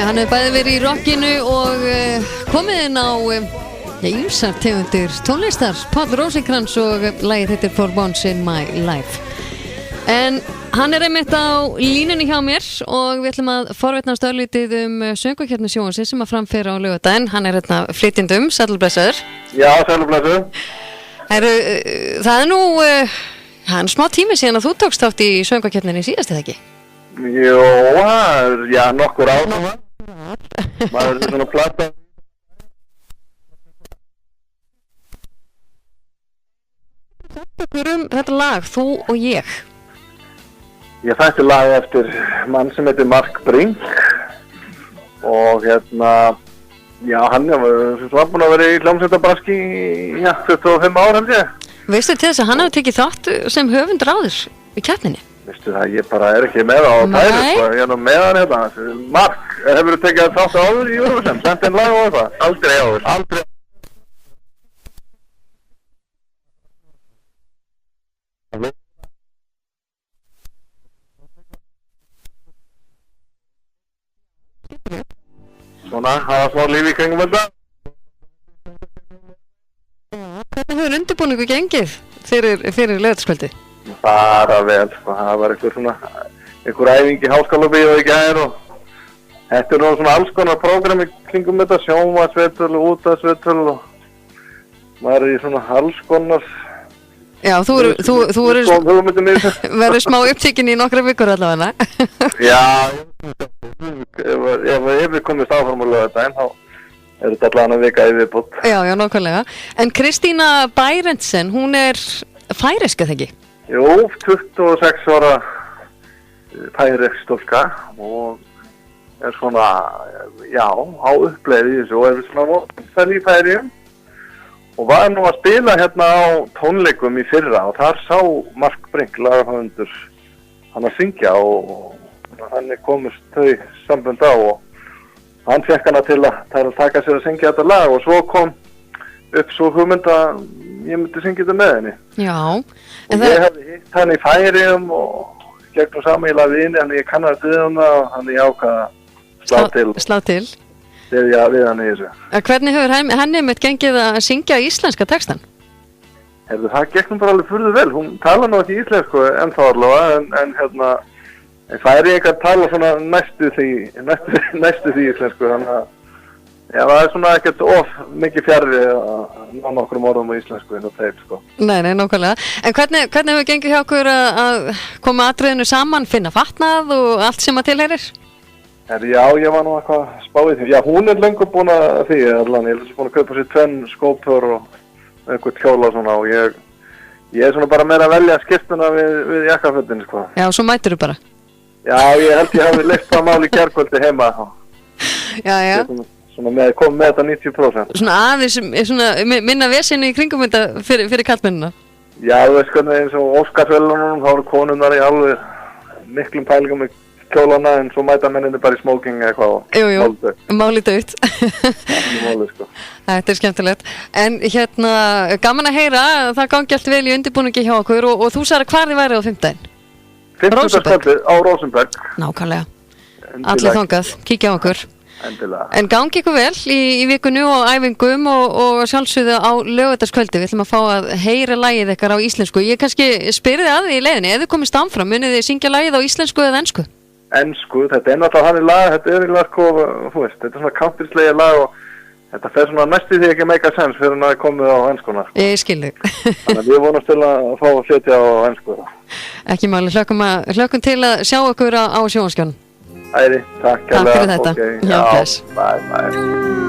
Hann hefur bæði verið í rockinu og komið inn á ýmsar tegundir tónlistar. Páll Rósinkrans og lagið heitir For Once in My Life. En hann er einmitt á línunni hjá mér og við ætlum að forvitnast örlítið söngvakeppni sjónvarpsins sem að framfæra á laugardaginn. Hann er hérna flytjendum, sælblessaður. Já, sælblessaður. Það er nú smá tími síðan að þú tókst þátt í söngvakeppninni síðast eða ekki? Jó, já, nokkur árum. Maður er svona plata. Þetta lag, Þú og ég. Ég fætti lag eftir mann sem heitir Mark Brink og já, hann var búinn að vera í hljómsveitabraski í 25 ár held ég. Veistu til þess að hann hafi tekið þátt sem höfundur áður í keppninni? Veistu það, ég bara er ekki með á tæri, sko, ég er nú með hann hérna. Mark, hefur þú tekið þátt áður í Eurovision? Sent einn lag og eitthvað? Aldrei áður. Aldrei. Svona, hafa smá líf í kringum þetta. Hvernig hefur undirbúningu gengið fyrir laugardagskvöldi? Bara vel, það var einhver æfing í Háskólabíói í gær og þetta er nú svona alls konar prógram í kringum þetta, sjónvarpsviðtöl og útvarpsviðtöl og maður er í svona alls konar. Já, þú verður smá upptíkin í nokkra vikur allavega. Já, ef við komumst áfram á laugardaginn þá er þetta allavega vika í viðbót. Já, nákvæmlega. En Kristína Bærentsen, hún er færisk eða ekki? Jú, 26 ára færisk stúlka og er svona, já, á uppleið í þessu og er svona færi í Færeyjum og var nú að spila hérna á tónleikum í fyrra og þar sá Mark Brink lagahöfundur hann að syngja og hann komist þau sambönd á og hann fekk hana til að taka sér að syngja þetta lag og svo kom upp svo hugmynd að ég myndi syngja þetta með henni. Já. Og ég hefði hitt hann í Færeyjum og gegnum sameiginlega vini, hann ég kannaði við hana og hann ég ákvað slá til. Þegar við hann í þessu. Hvernig hefur henni mitt gengið að syngja íslenska textan? Það gegnum bara alveg furðu vel. Hún tala nú ekki íslensku ennþá allavega en Færeyingar tala svona næstu því íslensku þannig að já, það er svona ekkert of mikið fjarri að ná nokkrum orðum á íslensku inn á teip, sko. Nei, nákvæmlega. En hvernig hefur gengið hjá okkur að koma atriðinu saman, finna fatnað og allt sem að tilheyrir? Já, ég var nú eitthvað spáið því. Já, hún er löngu búin að því allan. Ég er búin að kaupa sér 2 skópör og einhvern kjóla og svona og ég er svona bara meira að velja skiptuna við jakkafötin, sko. Já, svo mætur þú bara? Já, ég held ég hafi leitt það mál í gærkvöldi heima. Já. Kom með þetta 90%. Svona aðeins, minna vesinu í kringum þetta fyrir kallmennina? Já, þú veist hvernig eins og Óskarsverðlaununum, þá eru konunnar í alveg miklum pælingum í kjólana en svo mæta menninni bara í smoking eitthvað. Jú, málið dautt. Málið, sko. Þetta er skemmtilegt. En gaman að heyra, það gangi allt vel í undirbúningi hjá okkur og þú sagði hvar þið værið á 5. Fimmtudagskvöldið á Rósenberg. Nákvæmlega. Allir þangað, kíkja á okkur. Endilega. En gangi ykkur vel í vikunni og æfingum og sjálfsögðu á laugardagskvöldi. Við ætlum að fá að heyra lagið ykkar á íslensku. Ég kannski spyrir þið að því í leiðinni, ef þið komist áfram, munið þið syngja lagið á íslensku eða ensku? Ensku, þetta er náttúrulega þannig lag, þetta er eiginlega sko, þú veist, þetta er svona countryslega lag og þetta fer svona næstu því ekki make a sense fyrir að komið á enskuna. Sko. Ég skil þig. Þannig að við vonumst til að fá að flytja á ensku. Ekki máli, hlökkum til að sjá okkur á sjónvarpsskjánum. Æri, takk fyrir þetta. Okay, já, bye.